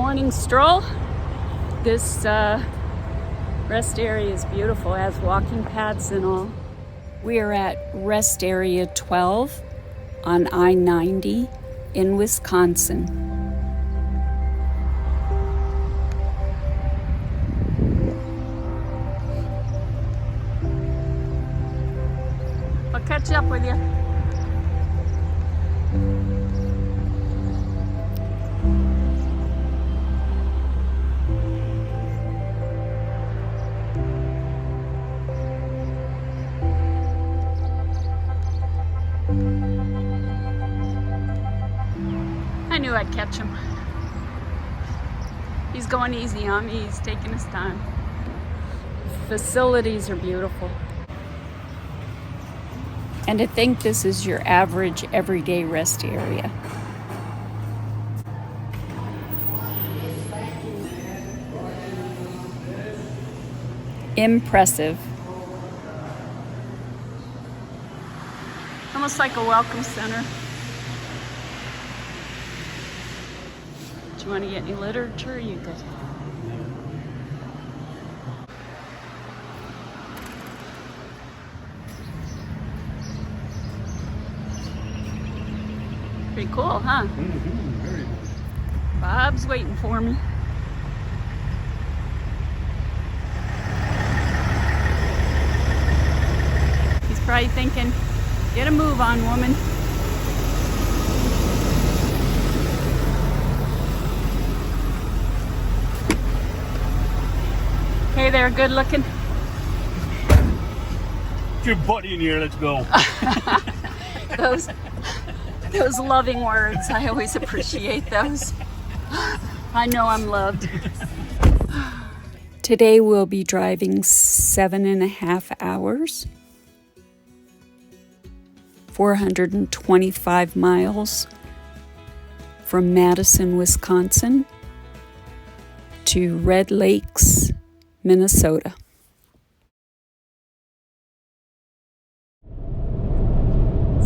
morning stroll. This rest area is beautiful. It has walking paths and all. We are at rest area 12 on I-90 in Wisconsin. I'll catch up with you. I knew I'd catch him. He's going easy on me. He's taking his time. Facilities are beautiful. And I think this is your average everyday rest area. Impressive. Almost like a welcome center. Do you want to get any literature? You good? Pretty cool, huh? Very nice. Bob's waiting for me. He's probably thinking, get a move on, woman. Hey there, good looking. Get your buddy in here, let's go. Those loving words, I always appreciate those. I know I'm loved. Today we'll be driving 7.5 hours, 425 miles from Madison, Wisconsin to Red Lakes, Minnesota.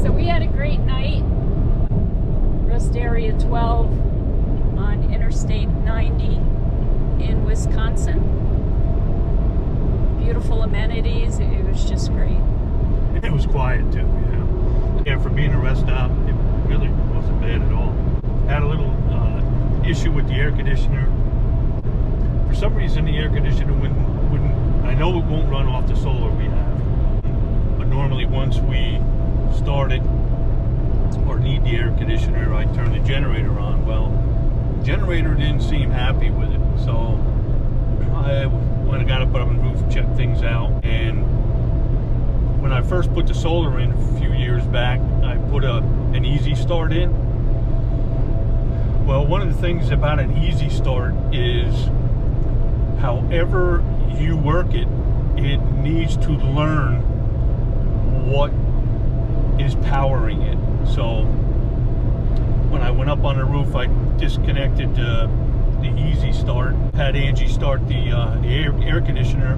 So we had a great night. Rest Area 12 on Interstate 90 in Wisconsin. Beautiful amenities. It was just great. It was quiet too, yeah. For being a rest stop, it really wasn't bad at all. Had a little issue with the air conditioner. For some reason, the air conditioner wouldn't. I know it won't run off the solar we have, but normally once we start it or need the air conditioner, I turn the generator on. Well, the generator didn't seem happy with it, so I went and got up on the roof and checked things out. And when I first put the solar in a few years back, I put an easy start in. Well, one of the things about an easy start is however you work it, it needs to learn what is powering it. So when I went up on the roof, I disconnected the easy start, had Angie start the air conditioner,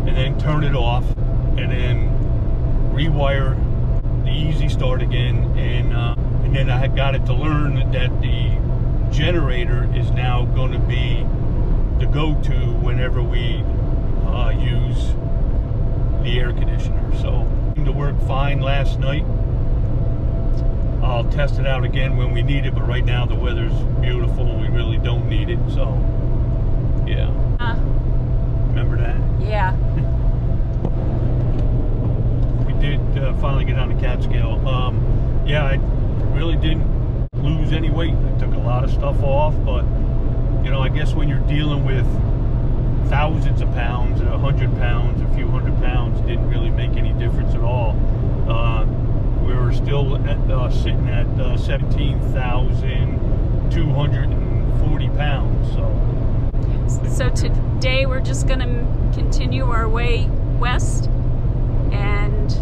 and then turn it off, and then rewire the easy start again, and then I had got it to learn that the generator is now going to be the go-to whenever we use the air conditioner. So it seemed to work fine last night. I'll test it out again when we need it, but right now the weather's beautiful. We really don't need it, so yeah. Remember that? Yeah. We did finally get on the Catskill. Yeah, I really didn't lose any weight. I took a lot of stuff off, but you know, I guess when you're dealing with thousands of pounds, 100 pounds, a few hundred pounds, didn't really make any difference at all. We were still sitting at 17,240 pounds. So today we're just going to continue our way west, and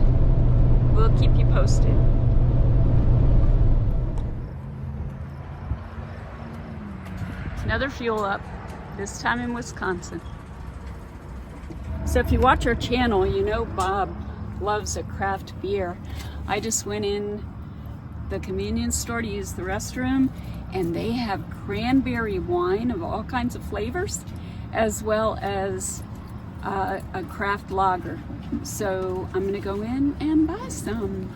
we'll keep you posted. Another fuel up, this time in Wisconsin. So if you watch our channel, you know Bob loves a craft beer. I just went in the convenience store to use the restroom, and they have cranberry wine of all kinds of flavors, as well as a craft lager. So I'm gonna go in and buy some.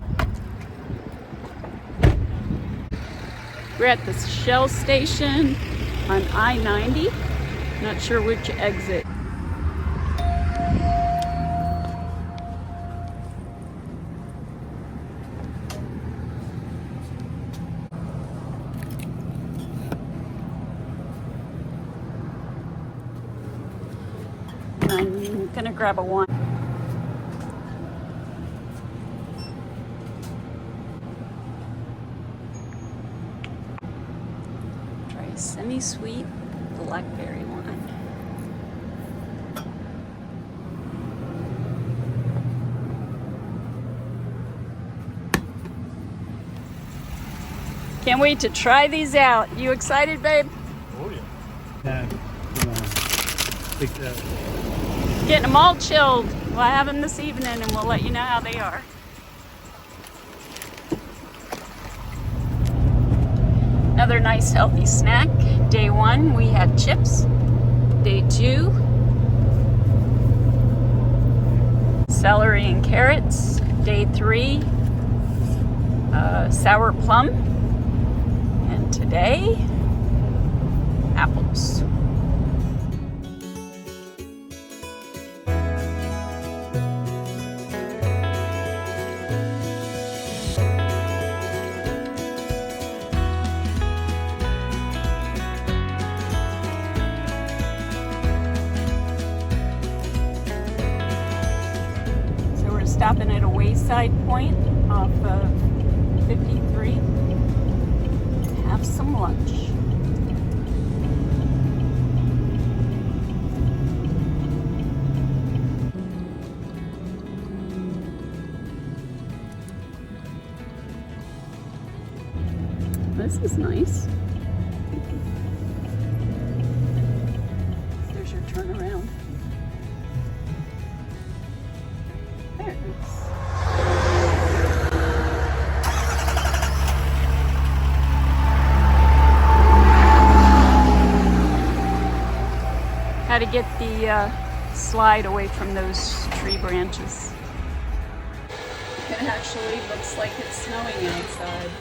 We're at the Shell station on I-90. Not sure which exit. I'm gonna grab a wine. Try a semi-sweet blackberry wine. Can't wait to try these out. You excited, babe? Oh yeah. Getting them all chilled. We'll have them this evening and we'll let you know how they are. Another nice healthy snack. Day 1 we had chips. Day 2, celery and carrots. Day 3, sour plum. And today, apples. Stopping at a wayside point off of 53 to have some lunch. This is nice. There's your turnaround. There it is. How to get the slide away from those tree branches. It actually looks like it's snowing outside.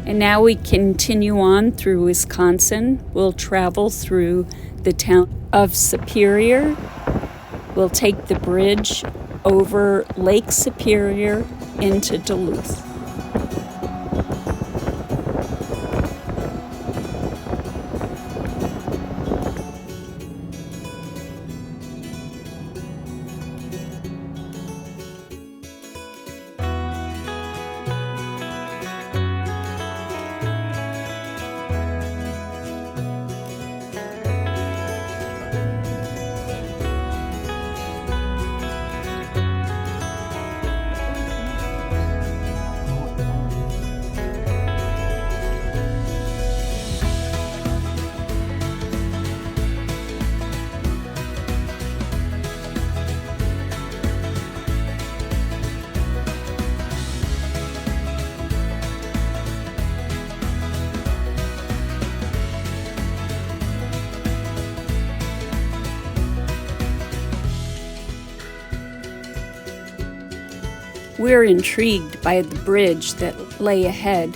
And now we continue on through Wisconsin. We'll travel through the town of Superior. We'll take the bridge over Lake Superior into Duluth. We're intrigued by the bridge that lay ahead.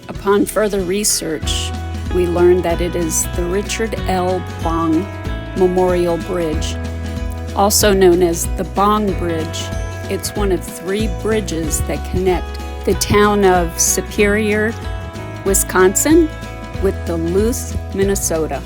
Upon further research, we learned that it is the Richard L. Bong Memorial Bridge, also known as the Bong Bridge. It's one of 3 bridges that connect the town of Superior, Wisconsin, with Duluth, Minnesota.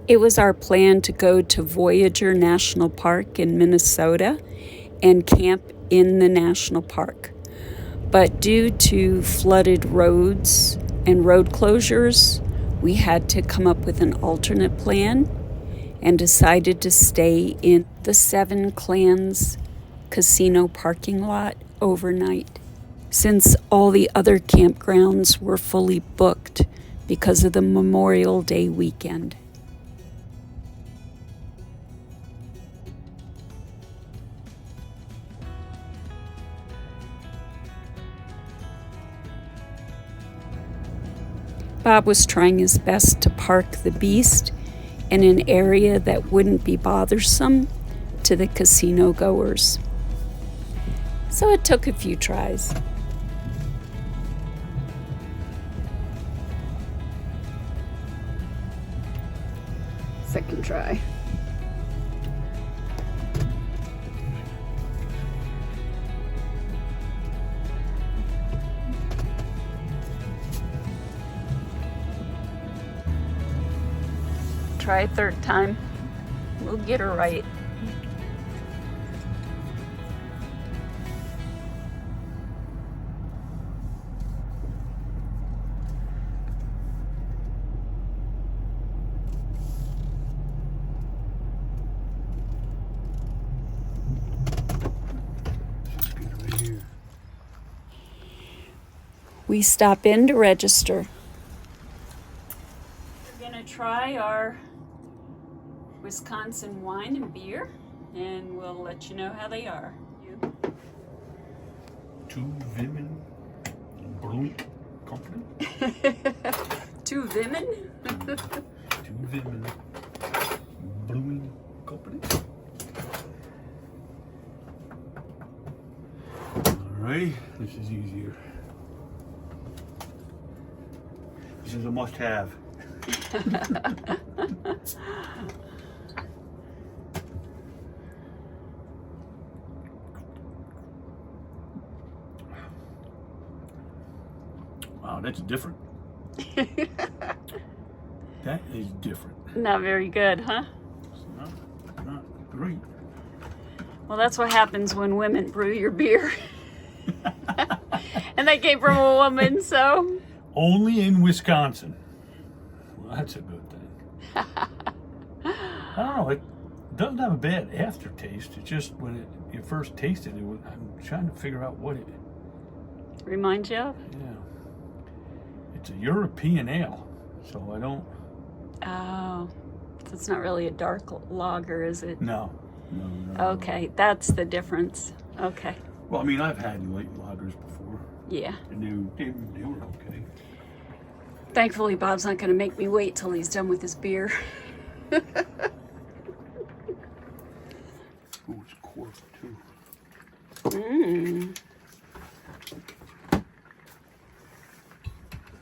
It was our plan to go to Voyager National Park in Minnesota and camp in the national park. But due to flooded roads and road closures, we had to come up with an alternate plan and decided to stay in the Seven Clans casino parking lot overnight, since all the other campgrounds were fully booked because of the Memorial Day weekend. Bob was trying his best to park the Beast in an area that wouldn't be bothersome to the casino goers. So it took a few tries. Second try. Try a third time. We'll get her right. We stop in to register. We're gonna try our Wisconsin wine and beer, and we'll let you know how they are. Two women brewing company. Two women? Two women brewing company. Alright, this is easier. This is a must-have. Wow, that's different. That is different. Not very good, huh? It's not great. Well, that's what happens when women brew your beer. And that came from a woman, so. Only in Wisconsin. Well, that's a good thing. I don't know. It doesn't have a bad aftertaste. It's just when you first taste it, I'm trying to figure out what it reminds you of? Yeah. It's a European ale, so I don't. Oh, so it's not really a dark lager, is it? No. Okay, that's the difference. Okay. Well, I mean, I've had light lagers before. Yeah. And they were okay. Thankfully, Bob's not going to make me wait till he's done with his beer. Oh, it's corked too.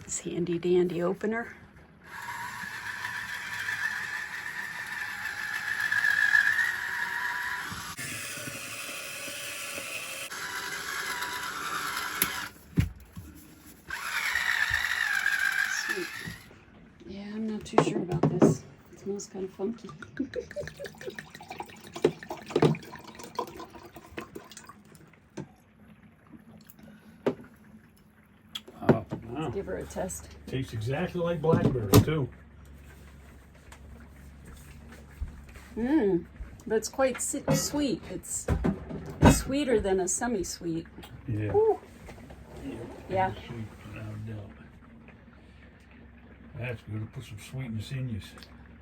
This handy dandy opener. Sweet. Yeah, I'm not too sure about this. It smells kind of funky. Let's give her a test. Tastes exactly like blackberry too. But it's quite sweet. It's sweeter than a semi-sweet. Yeah. Ooh. Yeah. Sweet, without a doubt. That's good to put some sweetness in you.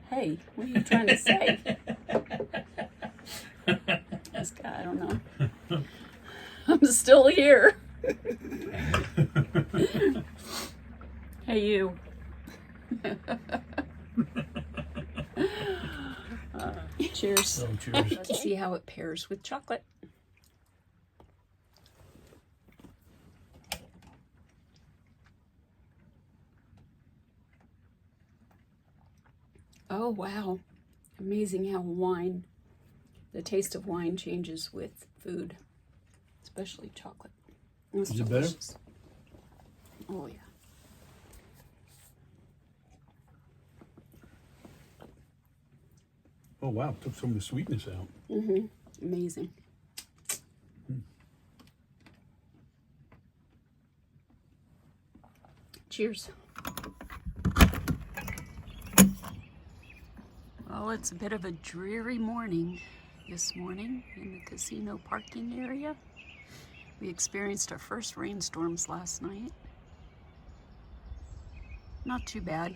Hey, what are you trying to say? This guy, I don't know. I'm still here. Hey, you. Cheers. Oh, cheers. Let's see how it pairs with chocolate. Oh, wow. Amazing how the taste of wine changes with food, especially chocolate. It's Is it delicious. better? Oh, yeah. Oh wow, took some of the sweetness out. Mm-hmm. Amazing. Cheers. Well, it's a bit of a dreary morning this morning in the casino parking area. We experienced our first rainstorms last night. Not too bad.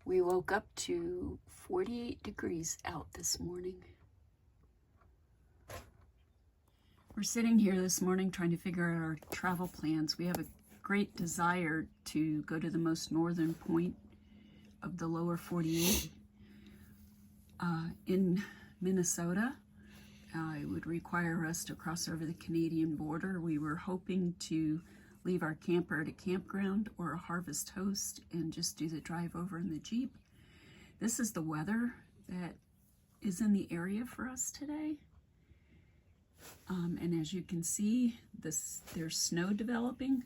We woke up to 48 degrees out this morning. We're sitting here this morning trying to figure out our travel plans. We have a great desire to go to the most northern point of the lower 48 in Minnesota. It would require us to cross over the Canadian border. We were hoping to leave our camper at a campground or a Harvest Host and just do the drive over in the Jeep. This is the weather that is in the area for us today. And as you can see, there's snow developing.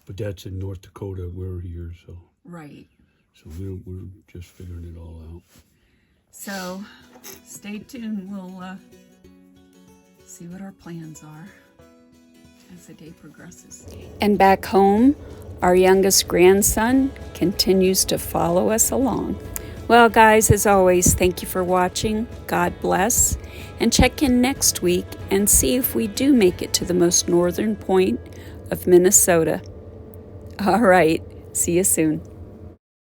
But that's in North Dakota. We're here, so. Right. So we're just figuring it all out. So stay tuned. We'll see what our plans are as the day progresses. And back home, our youngest grandson continues to follow us along. Well, guys, as always, thank you for watching. God bless. And check in next week and see if we do make it to the most northern point of Minnesota. All right. See you soon.